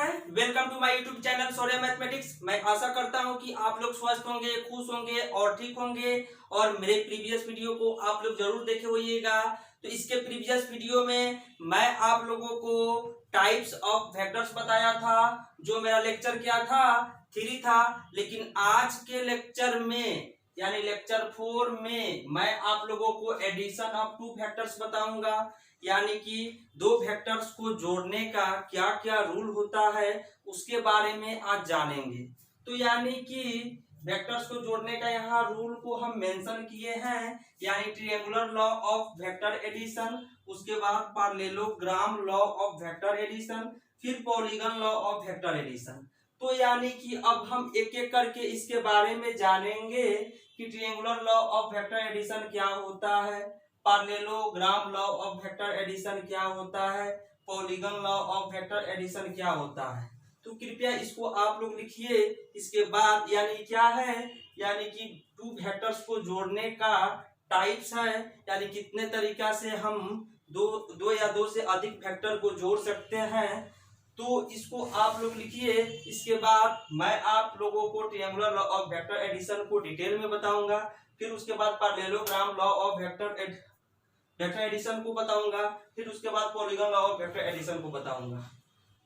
हैं, welcome to my YouTube channel Shaurya Mathematics. मैं आशा करता हूं कि आप लोग स्वस्थ होंगे, खुश होंगे और ठीक होंगे। और मेरे प्रीवियस वीडियो को आप लोग जरूर देखे होइएगा। तो इसके प्रीवियस वीडियो में मैं आप लोगों को टाइप्स ऑफ वेक्टर्स बताया था, जो मेरा लेक्चर क्या था 3 था। लेकिन आज के लेक्चर में यानी लेक्चर 4 में मैं आप लोगों को एडिशन ऑफ 2 वेक्टर्स बताऊंगा। यानी कि 2 वेक्टर्स को जोड़ने का क्या क्या रूल होता है उसके बारे में आज जानेंगे। तो यानी कि वेक्टर्स को जोड़ने का यहाँ रूल को हम मेंशन किए हैं, यानी triangular law of vector addition, उसके बाद parallelogram law of vector addition, फिर polygon law of vector addition. तो यानी कि अब हम एक एक करके इसके बारे में जानेंगे कि triangular law of vector addition क्या होता है, parallelogram law of vector addition क्या होता है, polygon law of vector addition क्या होता है। तो कृपया इसको आप लोग लिखिए। इसके बाद यानी क्या है, यानी कि 2 वेक्टर्स को जोड़ने का टाइप्स है, यानी कितने तरीका से हम दो या दो से अधिक वेक्टर को जोड़ सकते हैं। तो इसको आप लोग लिखिए। इसके बाद मैं आप लोगों को triangular law of vector addition को डिटेल में बताऊंगा। फिर उसके बाद parallelogram law of vector addition को बताऊंगा। फिर उसके बाद polygon law of vector addition को बताऊंगा।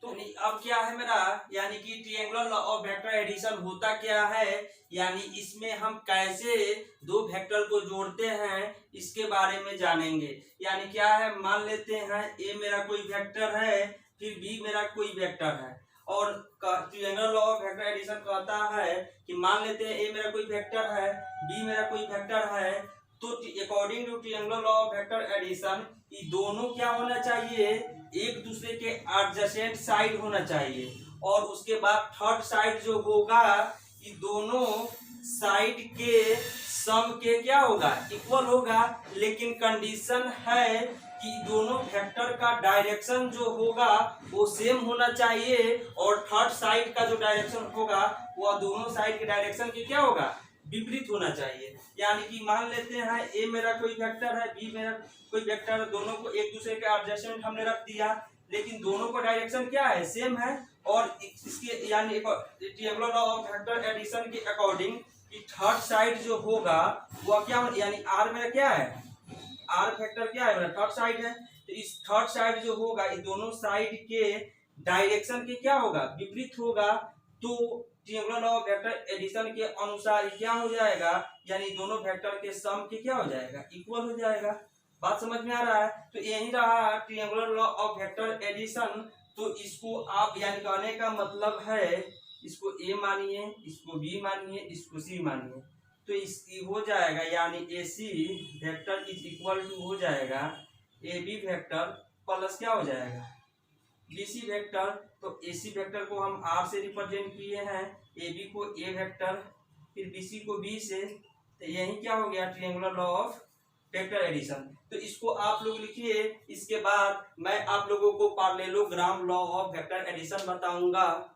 तो अब क्या है मेरा, यानी कि triangular law of vector addition होता क्या है, यानी इसमें हम कैसे 2 वेक्टर को जोड़ते हैं इसके बारे में जानेंगे। यानी क्या है, मान लेते हैं ए मेरा कोई वेक्टर है, फिर बी मेरा कोई वेक्टर है। और triangular law of vector addition कहता है कि मान लेते हैं ए मेरा कोई वेक्टर है, बी मेरा कोई वेक्टर है। तो according to triangular law of vector addition ये दोनों क्या होना चाहिए, एक दूसरे के एडजेसेंट साइड होना चाहिए। और उसके बाद थर्ड साइड जो होगा ये दोनों साइड के सम के क्या होगा, इक्वल होगा। लेकिन कंडीशन है कि दोनों वेक्टर का डायरेक्शन जो होगा वो सेम होना चाहिए, और थर्ड साइड का जो डायरेक्शन होगा वह दोनों साइड के डायरेक्शन के क्या होगा, विपरीत होना चाहिए। यानी कि मान लेते हैं ए मेरा कोई वेक्टर है, बी मेरा कोई वेक्टर है, दोनों को एक दूसरे के एडजेसेंट हमने रख दिया, लेकिन दोनों का डायरेक्शन क्या है, सेम है। और इसके यानी triangular law of vector addition के अकॉर्डिंग थर्ड साइड जो होगा वह क्या, यानी आर मेरा क्या है, आर वेक्टर क्या है मेरा थर्ड साइड है। तो इस थर्ड साइड जो होगा ये दोनों साइड के डायरेक्शन के क्या होगा, विपरीत होगा। तो triangular law of vector addition के अनुसार क्या हो जाएगा, यानी दोनों वेक्टर के सम के क्या हो जाएगा, इक्वल हो जाएगा। बात समझ में आ रहा है। तो यही रहा triangular law of vector addition. तो इसको आप यानी कहने का मतलब है, इसको ए मानिए, इसको बी मानिए, इसको सी मानिए। तो इस हो जाएगा, यानी ए C vector is equal to हो जाएगा ए बी वेक्टर प्लस क्या हो जाएगा, बी सी वेक्टर। तो ए सी वेक्टर को हम आर से रिप्रेजेंट किए हैं, ए बी को ए वेक्टर, फिर बी सी को बी से। तो यही क्या हो गया, triangular law of vector addition. तो इसको आप लोग लिखिए। इसके बाद मैं आप लोगों को parallelogram law of vector addition बताऊंगा।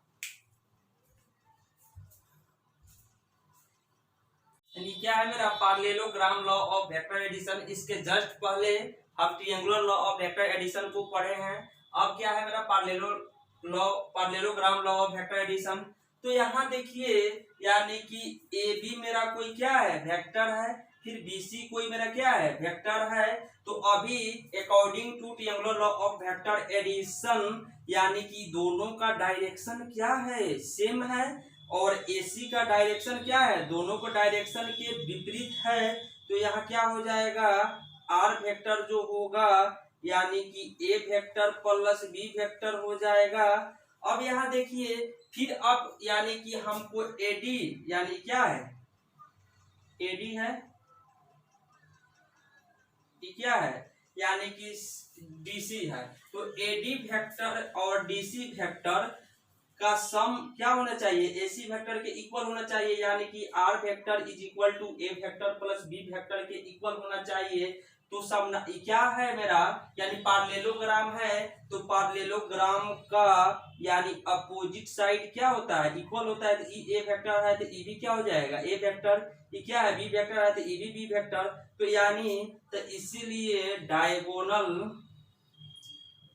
यानी क्या है मेरा parallelogram law of vector addition. इसके जस्ट पहले हम triangular law of vector addition को पढ़े हैं। अब क्या है मेरा parallelogram law of vector addition. तो यहाँ देखिए, यानी कि ए बी मेरा कोई क्या है, वेक्टर है, फिर बी सी कोई मेरा क्या है, वेक्टर है। तो अभी according to triangular law of vector addition यानी कि दोनों का डायरेक्शन क्या है, सेम है। और AC का डायरेक्शन क्या है, दोनों को डायरेक्शन के विपरीत है। तो यहाँ क्या हो जाएगा, R वेक्टर जो होगा यानी कि A vector plus B vector हो जाएगा। अब यहाँ देखिए, फिर अब यानी कि हमको AD यानी क्या है, AD है, ये क्या है, यानी कि DC है। तो AD वेक्टर और DC वेक्टर का सम क्या होना चाहिए, AC वेक्टर के इक्वल होना चाहिए। यानी कि R vector is equal to A vector plus B vector के इक्वल होना चाहिए। तो सम क्या है मेरा, यानी पैरेललोग्राम है। तो पैरेललोग्राम का यानी अपोजिट साइड क्या होता है, इक्वल होता है। तो A वेक्टर है तो E भी क्या हो जाएगा, A वेक्टर। ये क्या है, B वेक्टर है तो E भी B वेक्टर। तो यानी तो इसीलिए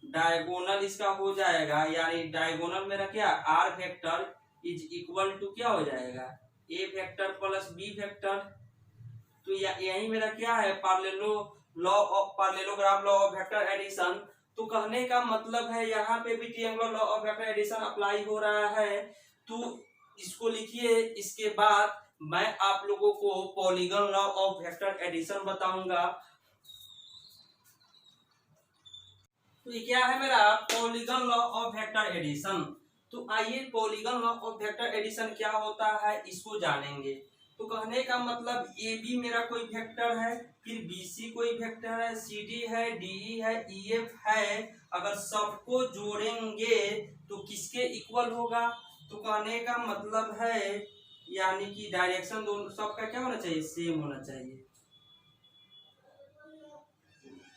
डायगोनल इसका हो जाएगा, यानी डायगोनल मेरा क्या, R vector is equal to क्या हो जाएगा, A vector plus B vector. तो यही मेरा क्या है, parallelogram law of vector addition. तो कहने का मतलब है यहाँ पे भी triangular law of vector addition apply हो रहा है। तो इसको लिखिए। इसके बाद मैं आप लोगों को polygon law of vector addition बताऊंगा। तो ये क्या है मेरा, polygon law of vector addition. तो आइए polygon law of vector addition क्या होता है इसको जानेंगे। तो कहने का मतलब ए बी मेरा कोई वेक्टर है, फिर बी सी कोई वेक्टर है, सी डी है, डी ई है, ई एफ है। अगर सबको जोड़ेंगे तो किसके इक्वल होगा। तो कहने का मतलब है यानी कि डायरेक्शन दोनों सबका क्या होना चाहिए, सेम होना चाहिए।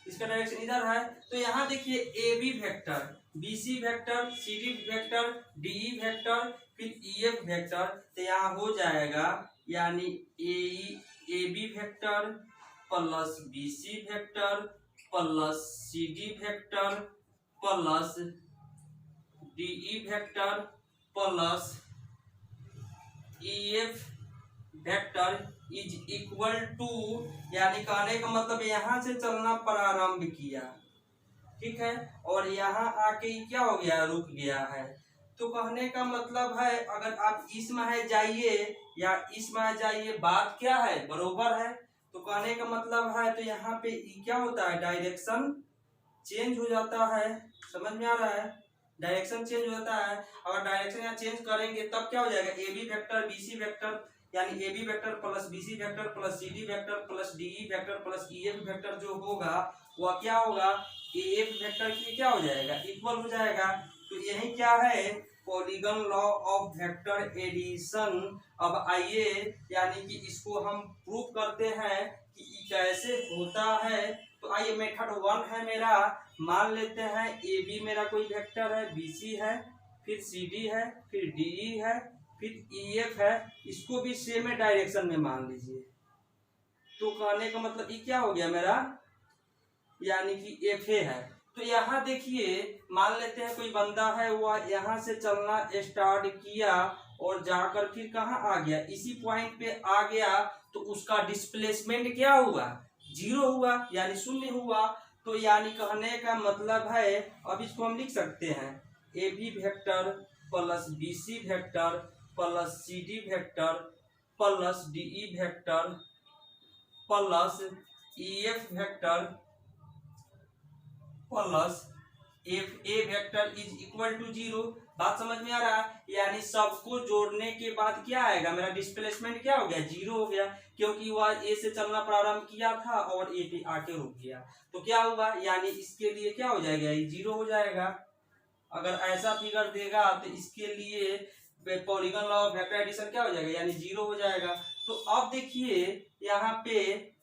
इसका डायरेक्शन इधर है। तो यहाँ देखिए A B vector, B C vector, C D vector, D E vector, फिर ई एफ वेक्टर। तो यहाँ हो जाएगा यानी A B vector plus B C vector plus C D vector plus D E vector plus E F vector is equal to, यानी कहने का मतलब यहाँ से चलना प्रारंभ किया, ठीक है, और यहाँ आके क्या हो गया, रुक गया है। तो कहने का मतलब है अगर आप इसमें है जाइए या इसमें जाइए, बात क्या है, बरोबर है। तो कहने का मतलब है तो यहाँ पे क्या होता है, डायरेक्शन चेंज हो जाता है। समझ में आ रहा है, डायरेक्शन चेंज हो जाता है। अगर डायरेक्शन यहाँ चेंज करेंगे तब क्या हो जाएगा, A B vector B C vector, यानी A B vector plus B C vector plus C D vector plus D E vector plus E F vector जो होगा वह क्या होगा, ए एफ वेक्टर की क्या हो जाएगा, इक्वल हो जाएगा। तो यही क्या है, polygon law of vector addition. अब आइए यानी कि इसको हम प्रूव करते हैं कि कैसे होता है। तो आइए मेथड 1 है मेरा, मान लेते हैं ए बी मेरा कोई वेक्टर है, बी सी है, फिर सी डी है, फिर डी ई है, फिर ई एफ है। इसको भी सेम डायरेक्शन में मान लीजिए। तो कहने का मतलब ये क्या हो गया मेरा, यानी कि एफ ए है। तो यहाँ देखिए मान लेते हैं कोई बंदा है वह यहाँ से चलना स्टार्ट किया और जाकर फिर कहाँ आ गया, इसी पॉइंट पे आ गया। तो उसका डिस्प्लेसमेंट क्या हुआ, 0 हुआ, यानी 0 हुआ। तो यानी कहने का मतलब है, अब इसको हम लिख सकते हैं A B vector plus B C vector plus C D vector plus D E vector plus E F vector plus F A vector is equal to 0। बात समझ में आ रहा है, यानी सबको जोड़ने के बाद क्या आएगा, मेरा डिस्प्लेसमेंट क्या हो गया, 0 हो गया, क्योंकि वह ए से चलना प्रारंभ किया था और ए पे आके रुक गया। तो क्या हुआ, यानी इसके लिए क्या हो जाएगा, ये 0 हो जाएगा। अगर ऐसा फिगर देगा तो इसके लिए polygon law of vector addition क्या हो जाएगा, यानी 0 हो जाएगा। तो अब देखिए यहाँ पे,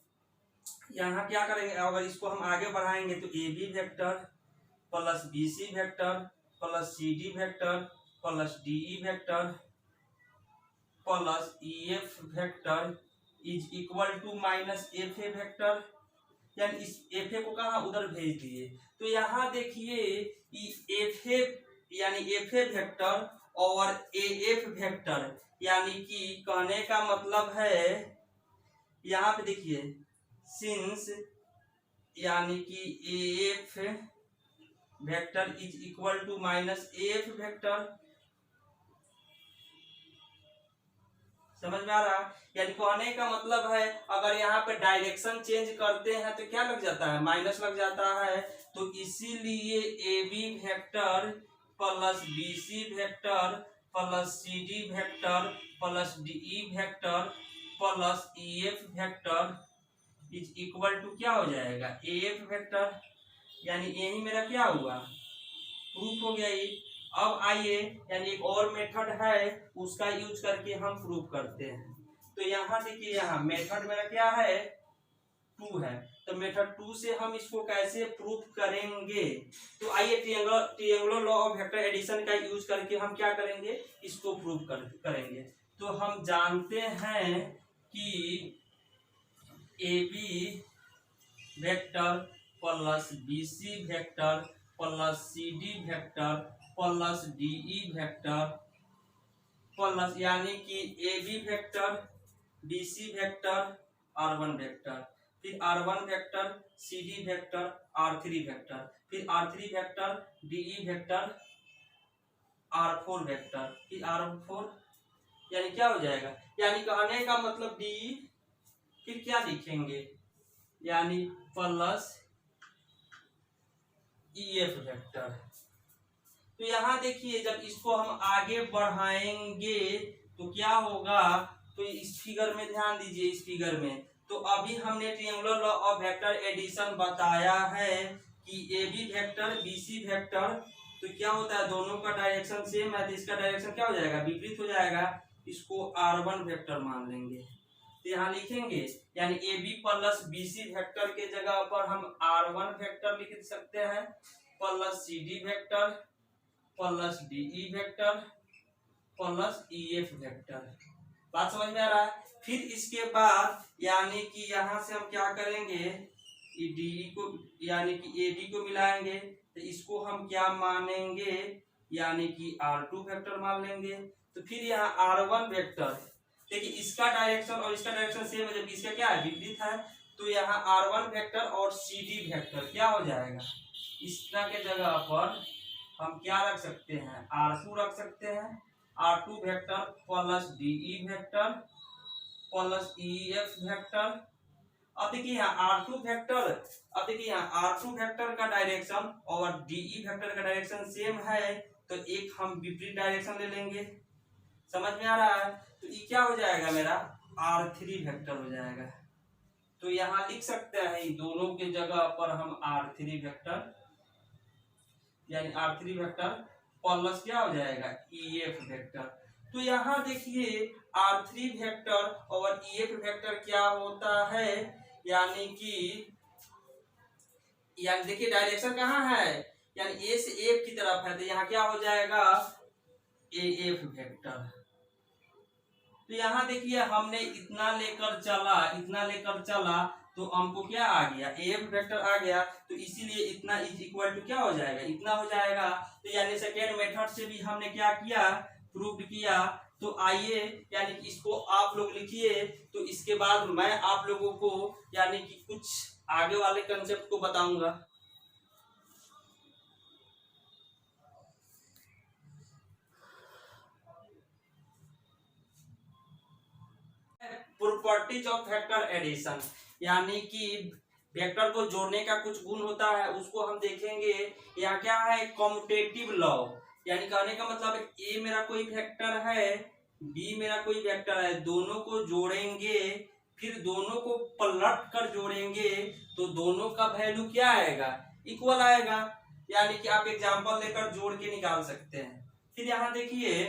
यहाँ क्या करेंगे, अगर इसको हम आगे बढ़ाएंगे तो A B vector plus B C vector plus C D vector plus D E vector plus E F vector is equal to minus F A vector, यानी इस एफ ए को कहाँ, उधर भेज दिए। तो यहाँ देखिए एफ ए यानी एफ ए वेक्टर और ए एफ वेक्टर, यानी कि कहने का मतलब है यहाँ पे देखिए सिंस यानी कि A F vector is equal to minus A F vector. समझ में आ रहा है, यानी कहने का मतलब है अगर यहाँ पे डायरेक्शन चेंज करते हैं तो क्या लग जाता है, माइनस लग जाता है। तो इसीलिए A B vector plus B C vector plus C D vector plus D E vector plus E F vector is equal to क्या हो जाएगा, ए एफ वेक्टर। यानी यही मेरा क्या हुआ, प्रूफ हो गया ये। अब आइए यानी एक और मेथड है उसका यूज करके हम प्रूफ करते हैं। तो यहाँ देखिए, यहाँ मेथड मेरा क्या है, 2 है। तो मेथड 2 से हम इसको कैसे प्रूफ करेंगे। तो आइए triangular law of vector addition का यूज करके हम क्या करेंगे, इसको प्रूफ करेंगे। तो हम जानते हैं कि A B vector plus B C vector plus C D vector plus D E vector plus यानी कि A B vector B C vector R1 vector, फिर R1 vector C D vector R3 vector, फिर R3 vector D E vector R4 vector, फिर R4 यानी क्या हो जाएगा, यानी कहने का मतलब डी फिर क्या लिखेंगे यानी प्लस EF वेक्टर। तो यहाँ देखिए जब इसको हम आगे बढ़ाएंगे तो क्या होगा, तो इस फिगर में ध्यान दीजिए, इस फिगर में तो अभी हमने triangular law of vector addition बताया है कि A B vector B C vector तो क्या होता है, दोनों का डायरेक्शन सेम है तो इसका डायरेक्शन क्या हो जाएगा, विपरीत हो जाएगा, इसको R1 वेक्टर मान लेंगे। तो यहाँ लिखेंगे यानी A B plus B C vector के जगह पर हम R1 वेक्टर लिख सकते हैं plus C D vector plus D E vector plus E F vector. बात समझ में आ रहा है। फिर इसके बाद यानी कि यहाँ से हम क्या करेंगे, डी को यानी कि ए डी को मिलाएंगे तो इसको हम क्या मानेंगे यानी कि R2 वेक्टर मान लेंगे। तो फिर यहाँ R1 वेक्टर देखिए इसका डायरेक्शन और इसका डायरेक्शन सेम है जबकि इसका क्या है, विपरीत है, तो यहाँ R1 वेक्टर और सी डी वेक्टर क्या हो जाएगा, इसका के जगह पर हम क्या रख सकते हैं, R2 रख सकते हैं, R2 vector plus D E vector plus E F vector. अब देखिए यहाँ R2 वेक्टर, अब देखिए यहाँ R2 वेक्टर का डायरेक्शन और डी ई वेक्टर का डायरेक्शन सेम है तो एक हम विपरीत डायरेक्शन ले लेंगे। समझ में आ रहा है। तो ये क्या हो जाएगा मेरा R3 वेक्टर हो जाएगा। तो यहाँ लिख सकते हैं दोनों के जगह पर हम R3 वेक्टर यानी R3 वेक्टर प्लस क्या हो जाएगा EF वेक्टर। तो यहाँ देखिए R3 वेक्टर और EF वेक्टर क्या होता है यानी कि यानी देखिए डायरेक्शन कहाँ है यानी A से F की तरफ है तो यहाँ क्या हो जाएगा AF वेक्टर। तो यहाँ देखिए हमने इतना लेकर चला तो हमको क्या आ गया AF वेक्टर आ गया तो इसीलिए इतना इज इक्वल टू क्या हो जाएगा, इतना हो जाएगा। तो यानी सेकेंड मेथड से भी हमने क्या किया, प्रूव किया। तो आइए यानी कि इसको आप लोग लिखिए तो इसके बाद मैं आप लोगों को यानी कि कुछ आगे वाले कंसेप्ट को बताऊंगा। प्रॉपर्टीज ऑफ वेक्टर एडिशन यानी कि वेक्टर को जोड़ने का कुछ गुण होता है उसको हम देखेंगे। यहाँ क्या है कम्यूटेटिव लॉ यानी कहने का मतलब ए मेरा कोई वेक्टर है बी मेरा कोई वेक्टर है, दोनों को जोड़ेंगे फिर दोनों को पलट कर जोड़ेंगे तो दोनों का वैल्यू क्या आएगा, इक्वल आएगा। यानी कि आप एग्जांपल लेकर जोड़ के निकाल सकते हैं। फिर यहाँ देखिए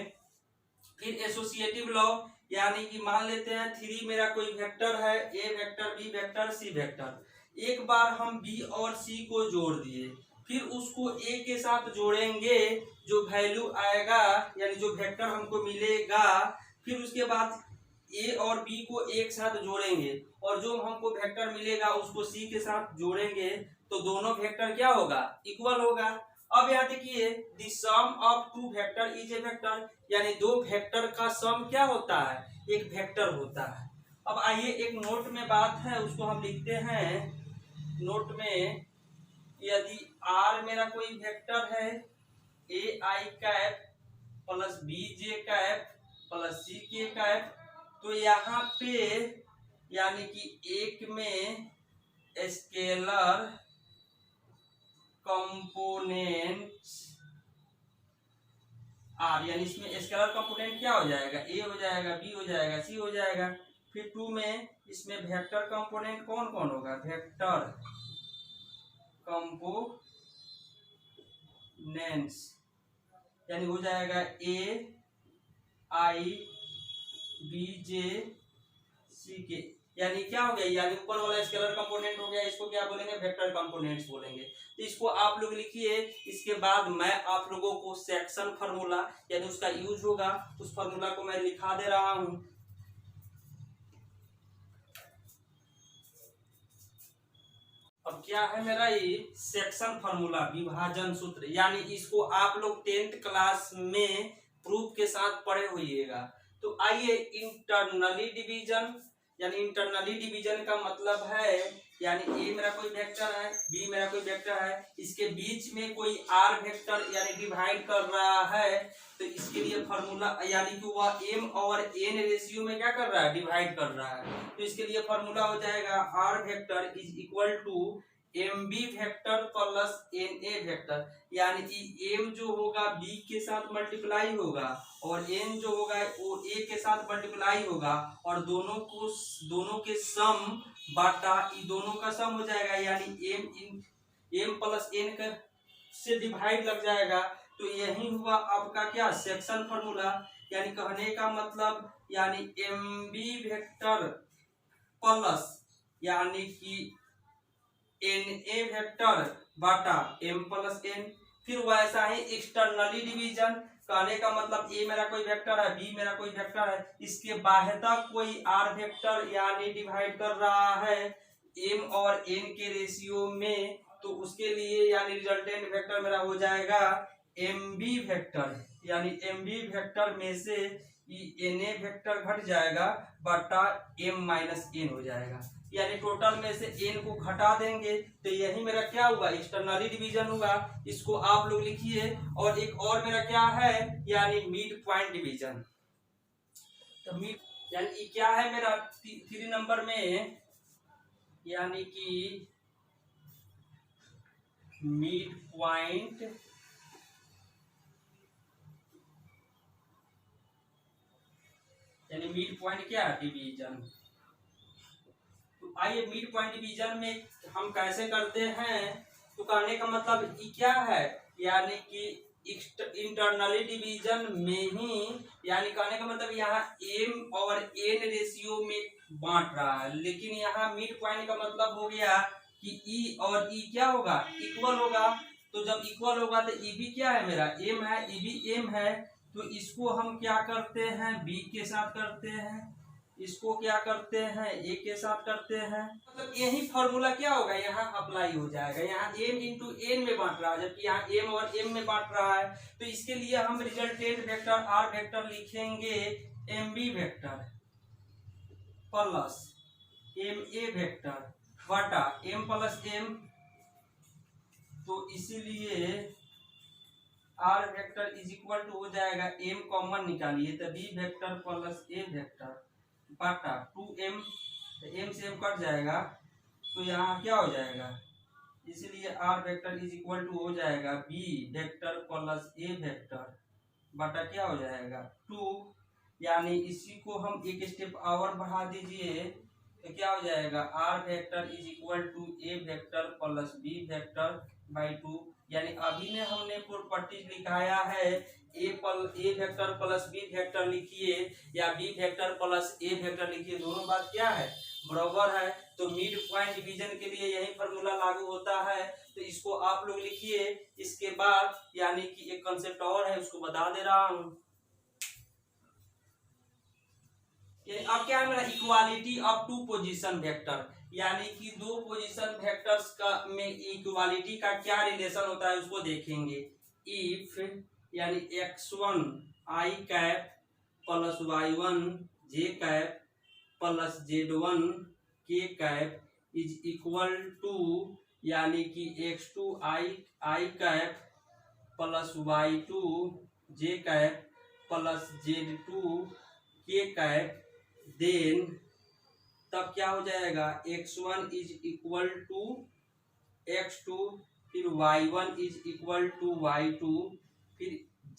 फिर एसोसिएटिव लॉ यानी कि मान लेते हैं 3 मेरा कोई वेक्टर है A vector B vector C vector, एक बार हम बी और सी को जोड़ दिए फिर उसको ए के साथ जोड़ेंगे जो वैल्यू आएगा यानी जो वेक्टर हमको मिलेगा, फिर उसके बाद ए और बी को एक साथ जोड़ेंगे और जो हमको वेक्टर मिलेगा उसको सी के साथ जोड़ेंगे तो दोनों वेक्टर क्या होगा, इक्वल होगा। अब यहाँ देखिए the sum of two vector is a vector यानी दो वेक्टर का सम क्या होता है, एक वेक्टर होता है। अब आइए एक नोट में बात है उसको हम लिखते हैं। नोट में यदि R मेरा कोई वेक्टर है A I cap plus B J cap plus C K cap तो यहाँ पे यानी कि एक में स्केलर कंपोनेंट्स R यानी इसमें स्केलर कंपोनेंट क्या हो जाएगा, ए हो जाएगा बी हो जाएगा सी हो जाएगा। फिर 2 में इसमें वेक्टर कंपोनेंट कौन कौन होगा, वेक्टर कंपोनेंट्स यानी हो जाएगा ए आई बी जे सी के यानी क्या हो गया, यानी ऊपर वाला स्केलर कंपोनेंट हो गया, इसको क्या बोलेंगे वेक्टर कंपोनेंट्स बोलेंगे। तो इसको आप लोग लिखिए। इसके बाद मैं आप लोगों को सेक्शन फार्मूला यानी उसका यूज होगा उस फार्मूला को मैं लिखा दे रहा हूं। अब क्या है मेरा ये सेक्शन फार्मूला, विभाजन सूत्र, यानी इसको आप लोग 10th क्लास में प्रूफ के साथ पढ़े होइएगा। तो आइए इंटरनली डिवीजन, यानी इंटरनली डिवीजन का मतलब है, यानी ए मेरा कोई वेक्टर है, बी मेरा कोई वेक्टर है, इसके बीच में कोई आर वेक्टर यानी डिवाइड कर रहा है, तो इसके लिए फॉर्मूला, यानी कि वह एम और एन रेशियो में क्या कर रहा है, डिवाइड कर रहा है। तो इसके लिए फॉर्मूला हो जाएगा R vector is equal to M B vector plus N A vector, यानी कि एम जो होगा बी के साथ मल्टीप्लाई होगा और एन जो होगा वो ए के साथ मल्टीप्लाई होगा, और दोनों के सम बाटा ई दोनों का सम हो जाएगा, यानी एम प्लस एन का से डिवाइड लग जाएगा। तो यही हुआ आपका क्या सेक्शन फार्मूला, यानी कहने का मतलब, यानी एम बी वेक्टर प्लस यानी कि एन ए वेक्टर बाटा एम प्लस एन। फिर वैसा ही एक्सटर्नली डिवीजन, कहने का मतलब ए मेरा कोई वेक्टर है, बी मेरा कोई वेक्टर है, इसके बाहर कोई आर वेक्टर यानी डिवाइड कर रहा है एम और एन के रेशियो में, तो उसके लिए यानी रिजल्टेंट वेक्टर मेरा हो जाएगा एम बी वेक्टर, यानी एम बी वेक्टर में से एन ए वेक्टर घट जाएगा बटा एम माइनस एन हो जाएगा, यानी टोटल में से एन को घटा देंगे। तो यही मेरा क्या हुआ एक्सटर्नली डिवीजन हुआ, इसको आप लोग लिखिए। और एक और मेरा क्या है, यानी मिड पॉइंट डिवीजन। तो मिड यानी क्या है मेरा 3 नंबर में, यानी कि मिड पॉइंट यानी मिड पॉइंट क्या डिवीजन। तो आइए मिड पॉइंट डिवीजन में हम कैसे करते हैं, तो कहने का मतलब ये क्या है, यानी कि इंटरनली डिवीजन में ही, यानी कहने का मतलब यहाँ एम और एन रेशियो में बांट रहा है, लेकिन यहाँ मिड पॉइंट का मतलब हो गया कि ई और ई क्या होगा, इक्वल होगा। तो जब इक्वल होगा तो ई भी क्या है मेरा एम है, ई भी एम है, तो इसको हम क्या करते हैं बी के साथ करते हैं, इसको क्या करते हैं ए के साथ करते हैं, मतलब यही फॉर्मूला क्या होगा यहाँ अप्लाई हो जाएगा। यहाँ एम इंटू एन में बांट रहा है, जबकि यहाँ एम और एम में बांट रहा है, तो इसके लिए हम रिजल्टेंट वेक्टर आर वेक्टर लिखेंगे M B vector plus M A vector बटा एम प्लस एम। तो इसीलिए R vector is equal to हो जाएगा, एम कॉमन निकालिए तो B vector plus A vector बटा 2m, एम से एम कट जाएगा, तो यहाँ क्या हो जाएगा, इसलिए R vector is equal to हो जाएगा B vector plus A vector बटा क्या हो जाएगा 2, यानी इसी को हम एक स्टेप और बढ़ा दीजिए तो क्या हो जाएगा R vector is equal to A vector plus B vector by 2, यानी अभी ने हमने प्रॉपर्टीज लिखाया है A vector plus B vector लिखिए या B vector plus A vector लिखिए, दोनों बात क्या है बराबर है। तो मिड पॉइंट डिवीजन के लिए यही फॉर्मूला लागू होता है, तो इसको आप लोग लिखिए। इसके बाद यानी कि एक कंसेप्ट और है उसको बता दे रहा हूं। अब क्या है मेरा इक्वालिटी ऑफ 2 पोजीशन वेक्टर, यानी कि 2 पोजीशन वेक्टर्स का में इक्वालिटी का क्या रिलेशन होता है उसको देखेंगे। इफ यानी x1 i cap plus y1 j cap plus z1 k cap is equal to, यानी कि x2 i cap plus y2 j cap plus z2 k cap, then तब क्या हो जाएगा x1 is equal to x2, फिर y1 is equal to y2, फिर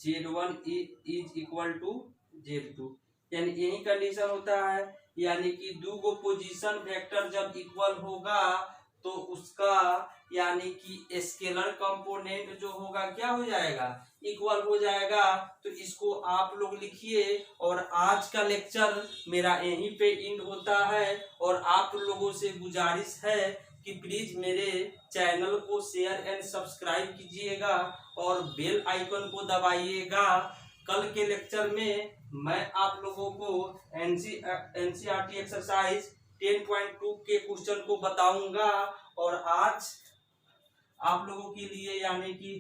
z1 is equal to z2, यानी यही कंडीशन होता है। यानी कि 2 पोजीशन वेक्टर जब इक्वल होगा तो उसका यानी कि स्केलर कंपोनेंट जो होगा क्या हो जाएगा इक्वल हो जाएगा। तो इसको आप लोग लिखिए। और आज का लेक्चर मेरा यहीं पे एंड होता है, और आप लोगों से गुजारिश है कि प्लीज मेरे चैनल को शेयर एंड सब्सक्राइब कीजिएगा और बेल आइकन को दबाइएगा। कल के लेक्चर में मैं आप लोगों को एनसीईआरटी एक्सरसाइज 10.2 के क्वेश्चन को बताऊंगा। और आज आप लोगों के लिए यानी कि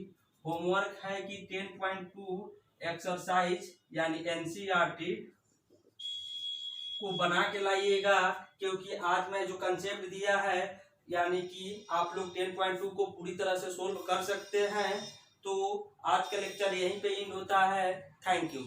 होमवर्क है कि 10.2 एक्सरसाइज यानी एनसीईआरटी को बना के लाइएगा, क्योंकि आज मैं जो कंसेप्ट दिया है यानी कि आप लोग 10.2 को पूरी तरह से सोल्व कर सकते हैं। तो आज का लेक्चर यहीं पे एंड होता है। Thank you.